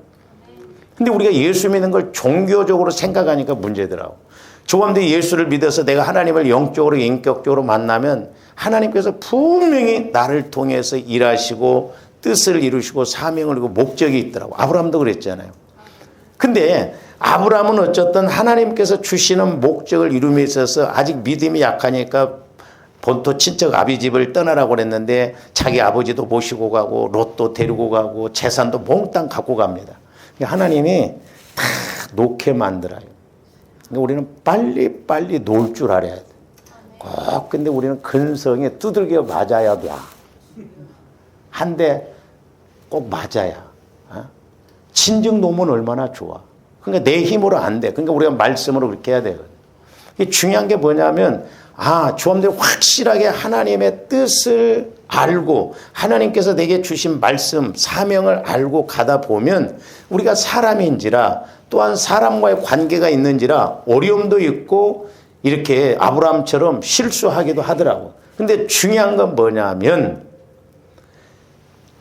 근데 우리가 예수 믿는 걸 종교적으로 생각하니까 문제더라고. 조함들이 예수를 믿어서 내가 하나님을 영적으로 인격적으로 만나면 하나님께서 분명히 나를 통해서 일하시고 뜻을 이루시고 사명을 이루고 목적이 있더라고. 아브라함도 그랬잖아요. 근데 아브라함은 어쨌든 하나님께서 주시는 목적을 이룸에 있어서 아직 믿음이 약하니까 본토 친척 아비 집을 떠나라고 그랬는데 자기 아버지도 모시고 가고 롯도 데리고 가고 재산도 몽땅 갖고 갑니다. 하나님이 다 놓게 만들어요. 우리는 빨리 놓을 줄 알아야 돼. 꼭 근데 우리는 근성에 두들겨 맞아야 돼. 한 대 꼭 맞아야. 진즉 놓으면 얼마나 좋아. 그러니까 내 힘으로 안 돼. 그러니까 우리가 말씀으로 그렇게 해야 되거든. 이게 중요한 게 뭐냐면 조함들이 확실하게 하나님의 뜻을 알고 하나님께서 내게 주신 말씀, 사명을 알고 가다 보면 우리가 사람인지라 또한 사람과의 관계가 있는지라 어려움도 있고 이렇게 아브라함처럼 실수하기도 하더라고. 근데 중요한 건 뭐냐면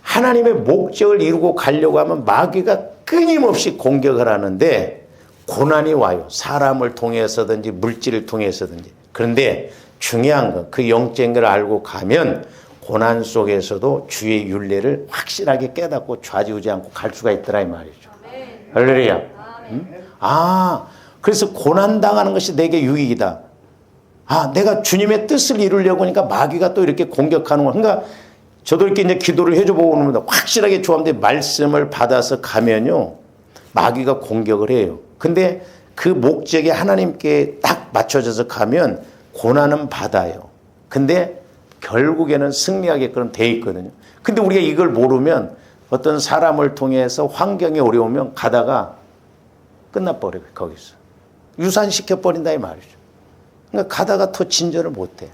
하나님의 목적을 이루고 가려고 하면 마귀가 끊임없이 공격을 하는데 고난이 와요. 사람을 통해서든지 물질을 통해서든지. 그런데 중요한 건 그 영적인 걸 알고 가면 고난 속에서도 주의 윤례를 확실하게 깨닫고 좌지우지 않고 갈 수가 있더라 이 말이죠. 할렐루야. 그래서 고난당하는 것이 내게 유익이다. 내가 주님의 뜻을 이루려고 하니까 마귀가 또 이렇게 공격하는 거. 그러니까 저도 이렇게 이제 기도를 해줘보고 오는데 확실하게 조합대 말씀을 받아서 가면요. 마귀가 공격을 해요. 근데 그 목적이 하나님께 딱 맞춰져서 가면 고난은 받아요. 근데 결국에는 승리하게끔 돼 있거든요. 근데 우리가 이걸 모르면 어떤 사람을 통해서 환경이 어려우면 가다가 끝나버려요. 거기서. 유산시켜버린다 이 말이죠. 그러니까 가다가 더 진전을 못해요.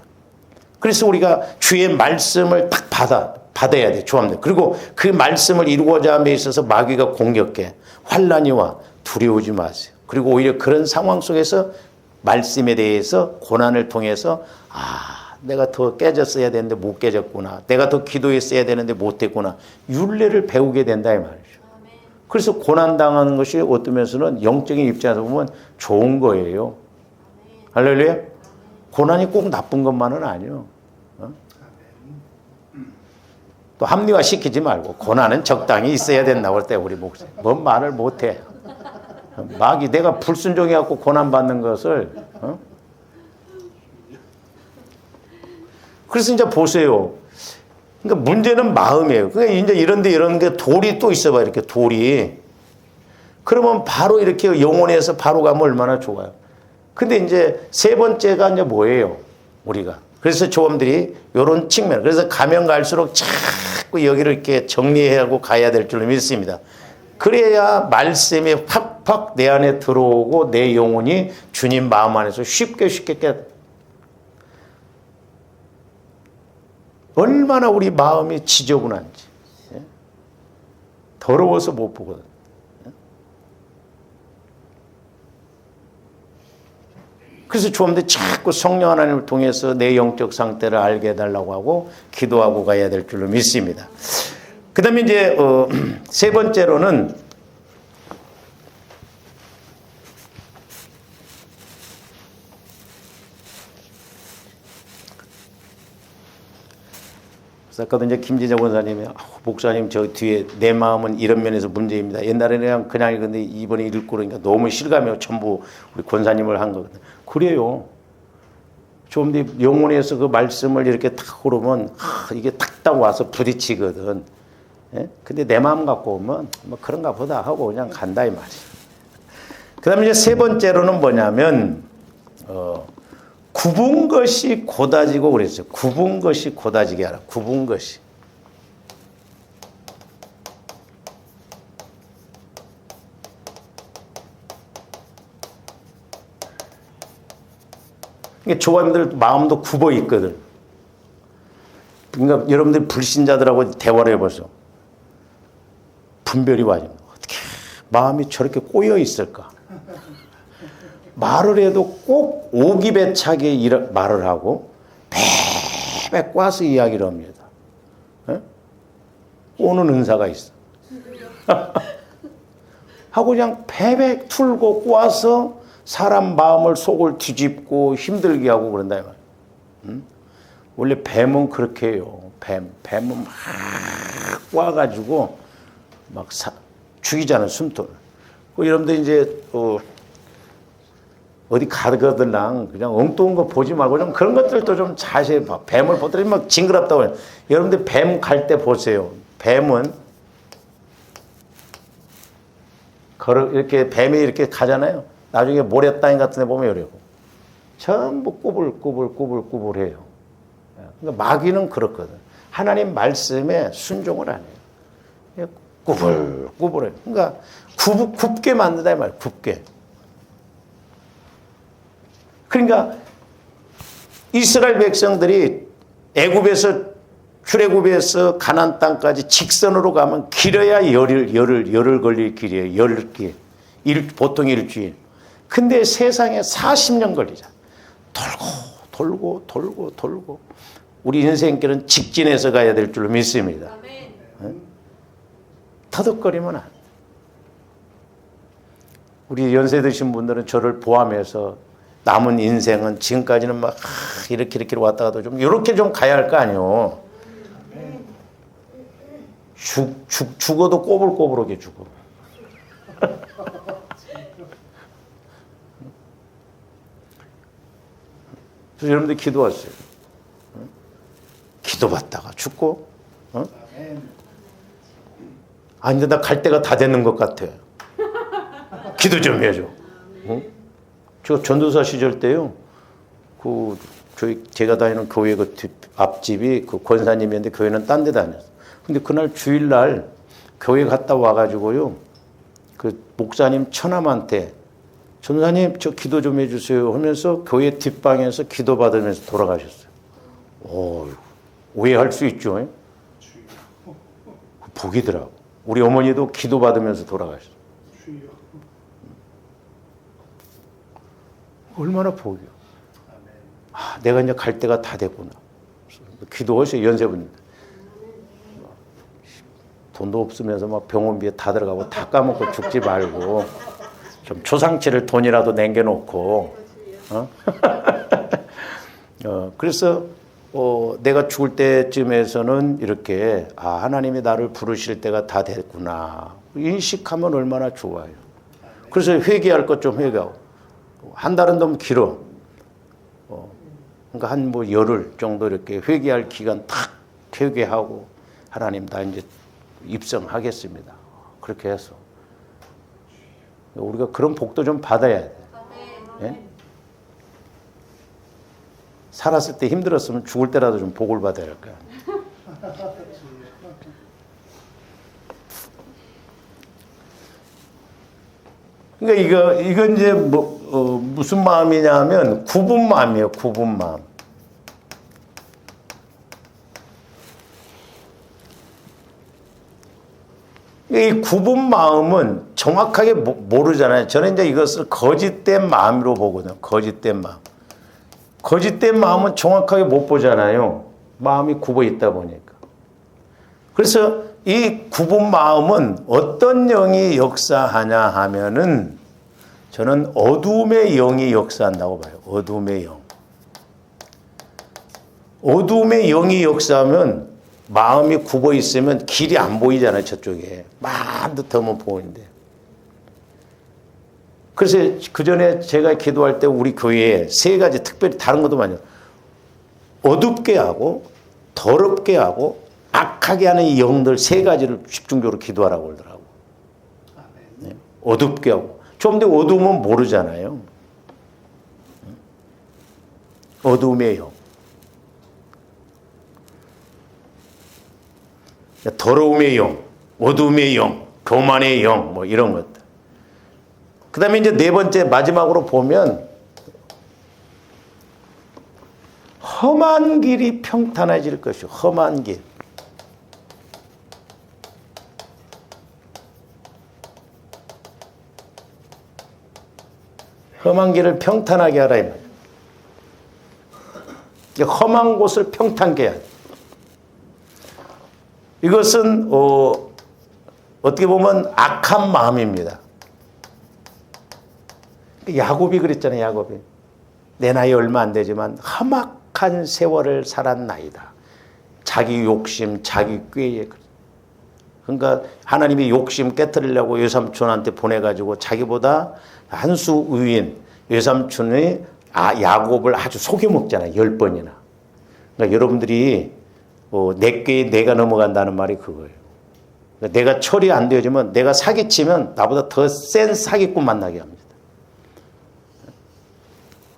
그래서 우리가 주의 말씀을 딱 받아야 돼. 조합돼. 그리고 그 말씀을 이루고자 함에 있어서 마귀가 공격해. 환난이 와. 두려우지 마세요. 그리고 오히려 그런 상황 속에서 말씀에 대해서 고난을 통해서 내가 더 깨졌어야 되는데 못 깨졌구나. 내가 더 기도했어야 되는데 못했구나. 윤례를 배우게 된다 이 말이죠. 그래서 고난당하는 것이 어떤 면에서는 영적인 입장에서 보면 좋은 거예요. 할렐루야. 고난이 꼭 나쁜 것만은 아니에요. 또 합리화시키지 말고 고난은 적당히 있어야 된다고 할 때 우리 목사 뭔 말을 못해. 마귀 내가 불순종해갖고 고난받는 것을 그래서 이제 보세요. 그러니까 문제는 마음이에요. 그러니까 이제 이런 게 돌이 또 있어봐 이렇게 돌이. 그러면 바로 이렇게 영혼에서 바로 가면 얼마나 좋아요. 근데 이제 세 번째가 이제 뭐예요? 우리가. 그래서 조험들이 이런 측면. 그래서 가면 갈수록 자꾸 여기를 이렇게 정리하고 가야 될 줄로 믿습니다. 그래야 말씀이 팍팍 내 안에 들어오고 내 영혼이 주님 마음 안에서 쉽게 얼마나 우리 마음이 지저분한지. 더러워서 못 보거든. 그래서 조금더 자꾸 성령 하나님을 통해서 내 영적 상태를 알게 해달라고 하고 기도하고 가야 될 줄로 믿습니다. 그 다음에 이제 세 번째로는 아까도 이제 김지자 권사님이 목사님 저 뒤에 내 마음은 이런 면에서 문제입니다. 옛날에는 그냥 읽었는데 이번에 읽고 그러니까 너무 실감해요. 전부 우리 권사님을 한 거거든요. 그래요. 좀 더 영혼에서 그 말씀을 이렇게 탁 오르면 이게 탁딱 와서 부딪히거든. 예? 근데 내 마음 갖고 오면 뭐 그런가 보다 하고 그냥 간다 이 말이에요. 그 다음에 이제 세 번째로는 뭐냐면 굽은 것이 고다지고 그랬어요. 굽은 것이 고다지게 하라. 굽은 것이. 그러니까 조원들 마음도 굽어 있거든. 그러니까 여러분들 불신자들하고 대화를 해보세요. 분별이 와요. 어떻게 마음이 저렇게 꼬여 있을까? 말을 해도 꼭 오기배차게 말을 하고 배배 꽈서 이야기를 합니다. 에? 오는 은사가 있어. 하고 그냥 배배 틀고 꽈서 사람 마음을 속을 뒤집고 힘들게 하고 그런다 이 말이야. 응? 원래 뱀은 그렇게 해요. 뱀은 막 꽈가지고 막 죽이잖아요. 숨통을. 여러분들 이제 어디 가거들랑 그냥 엉뚱한 거 보지 말고 좀 그런 것들도 좀 자세히 봐. 뱀을 보더니 막 징그럽다고 해요. 여러분들 뱀 갈 때 보세요. 뱀은 이렇게 뱀이 이렇게 가잖아요. 나중에 모래땅 같은 데 보면 이래요. 전부 꾸불꾸불해요. 그러니까 마귀는 그렇거든. 하나님 말씀에 순종을 안 해요. 꾸불꾸불해요. 그러니까 굽게 만든다 이 말이에요. 굽게. 그러니까 이스라엘 백성들이 애굽에서 출애굽에서 가나안 땅까지 직선으로 가면 길어야 열흘 걸릴 길이에요. 열길. 보통 일주일. 근데 세상에 40년 걸리잖아. 돌고. 우리 인생길은 직진해서 가야 될 줄로 믿습니다. 터득거리면 안 돼. 우리 연세 드신 분들은 저를 포함해서 남은 인생은 지금까지는 막 이렇게 왔다 가도 좀 이렇게 좀 가야 할 거 아니에요. 죽어도 꼬불꼬불하게 죽어. 그래서 여러분들 기도하세요. 기도받다가 죽고, 아니, 근데 나 갈 때가 다 되는 것 같아. 기도 좀 해줘. 저 전도사 시절 때요, 제가 다니는 교회 앞집이 권사님이었는데 교회는 딴 데 다녔어. 근데 그날 주일날 교회 갔다 와가지고요, 목사님 처남한테 전사님 저 기도 좀 해주세요 하면서 교회 뒷방에서 기도 받으면서 돌아가셨어요. 오해할 수 있죠. 복이더라고. 우리 어머니도 기도 받으면서 돌아가셨어요. 얼마나 복이요. 내가 이제 갈 때가 다 됐구나. 기도하세요, 연세분들. 돈도 없으면서 막 병원비에 다 들어가고 다 까먹고 죽지 말고 좀 초상치를 돈이라도 남겨놓고. 그래서 내가 죽을 때쯤에서는 이렇게 하나님이 나를 부르실 때가 다 됐구나 인식하면 얼마나 좋아요. 그래서 회개할 것 좀 회개하고, 한 달은 너무 길어. 그러니까 한 열흘 정도 이렇게 회개할 기간 탁 회개하고, 하나님 나 이제 입성하겠습니다. 그렇게 해서 우리가 그런 복도 좀 받아야 돼. 예? 살았을 때 힘들었으면 죽을 때라도 좀 복을 받아야 할 거야. 그러니까 이건 이제 무슨 마음이냐면 굽은 마음이에요. 굽은 마음. 이 굽은 마음은 정확하게 모르잖아요. 저는 이제 이것을 거짓된 마음으로 보거든요. 거짓된 마음. 거짓된 마음은 정확하게 못 보잖아요. 마음이 굽어 있다 보니까. 그래서 이 굽은 마음은 어떤 영이 역사하냐 하면은 저는 어둠의 영이 역사한다고 봐요. 어둠의 영. 어둠의 영이 역사하면 마음이 굽어 있으면 길이 안 보이잖아요. 저쪽에. 마음 듯하면 보이는데. 그래서 그 전에 제가 기도할 때 우리 교회에 세 가지, 특별히 다른 것도 많아요. 어둡게 하고 더럽게 하고 악하게 하는 이 영들 세 가지를 집중적으로 기도하라고 그러더라고. 네. 어둡게 하고. 좀 더 어두우면 모르잖아요. 어둠의 영. 더러움의 영, 어둠의 영, 교만의 영, 이런 것들. 그 다음에 이제 네 번째, 마지막으로 보면, 험한 길이 평탄해질 것이요. 험한 길. 험한 길을 평탄하게 하라, 이 말이에요. 험한 곳을 평탄케 해야 돼. 이것은 어떻게 보면 악한 마음입니다. 야곱이 그랬잖아요. 야곱이 내 나이 얼마 안 되지만 험악한 세월을 살았나이다. 자기 욕심, 자기 꾀에. 그러니까 하나님이 욕심 깨트리려고 외삼촌한테 보내가지고 자기보다 한 수 위인 외삼촌이 야곱을 아주 속여먹잖아요. 10번이나. 그러니까 여러분들이 내 꾀에 내가 넘어간다는 말이 그거예요. 그러니까 내가 처리 안 되어지면, 내가 사기치면 나보다 더 센 사기꾼 만나게 합니다.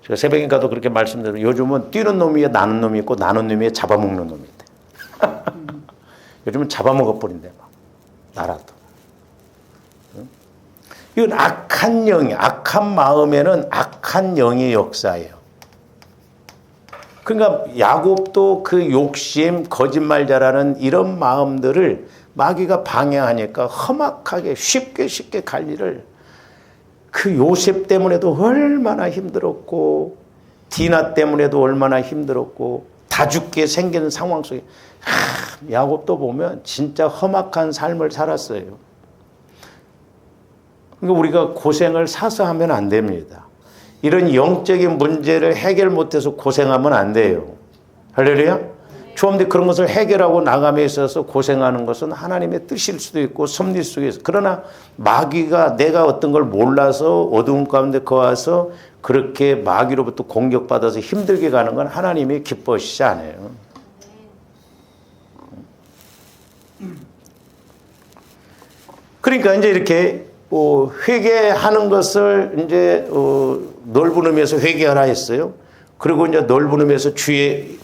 제가 새벽에 가도 그렇게 말씀드려요. 요즘은 뛰는 놈이 나는 놈이 있고 나는 놈이 잡아먹는 놈이 있대. 요즘은 잡아먹어버린대, 막. 나라도. 이건 악한 영이, 악한 마음에는 악한 영의 역사예요. 그러니까 야곱도 그 욕심, 거짓말 잘하는 이런 마음들을 마귀가 방해하니까 험악하게 쉽게 갈 일을, 그 요셉 때문에도 얼마나 힘들었고 디나 때문에도 얼마나 힘들었고 다 죽게 생기는 상황 속에 야곱도 보면 진짜 험악한 삶을 살았어요. 그러니까 우리가 고생을 사서 하면 안 됩니다. 이런 영적인 문제를 해결 못해서 고생하면 안 돼요. 할렐루야. 주님들이 그런 것을 해결하고 나감에 있어서 고생하는 것은 하나님의 뜻일 수도 있고 섭리 속에 있어. 그러나 마귀가 내가 어떤 걸 몰라서 어두운 가운데 거와서 그렇게 마귀로부터 공격받아서 힘들게 가는 건 하나님이 기뻐하시지 않아요. 그러니까 이제 이렇게 회개하는 것을 이제 넓은 의미에서 회개하라 했어요. 그리고 이제 넓은 의미에서 주의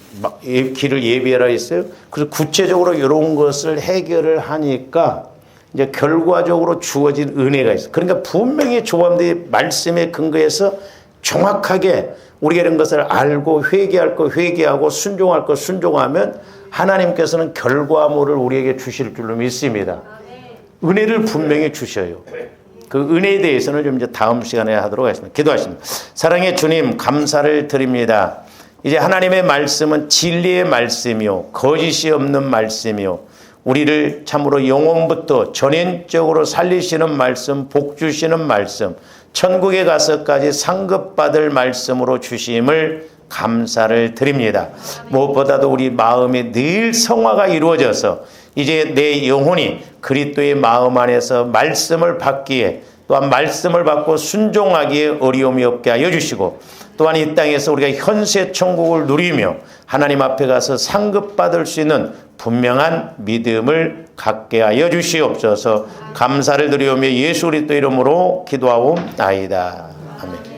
길을 예비하라 했어요. 그래서 구체적으로 이런 것을 해결을 하니까 이제 결과적으로 주어진 은혜가 있어요. 그러니까 분명히 조함들이 말씀에 근거해서 정확하게 우리가 이런 것을 알고 회개할 거 회개하고 순종할 거 순종하면 하나님께서는 결과물을 우리에게 주실 줄로 믿습니다. 은혜를 분명히 주셔요. 그 은혜에 대해서는 좀 이제 다음 시간에 하도록 하겠습니다. 기도하십니다. 사랑의 주님, 감사를 드립니다. 이제 하나님의 말씀은 진리의 말씀이요, 거짓이 없는 말씀이요, 우리를 참으로 영혼부터 전인적으로 살리시는 말씀, 복 주시는 말씀, 천국에 가서까지 상급받을 말씀으로 주심을 감사를 드립니다. 무엇보다도 우리 마음에 늘 성화가 이루어져서 이제 내 영혼이 그리스도의 마음 안에서 말씀을 받기에, 또한 말씀을 받고 순종하기에 어려움이 없게 하여 주시고, 또한 이 땅에서 우리가 현세 천국을 누리며 하나님 앞에 가서 상급받을 수 있는 분명한 믿음을 갖게 하여 주시옵소서. 감사를 드리오며 예수 그리스도 이름으로 기도하옵나이다. 아멘.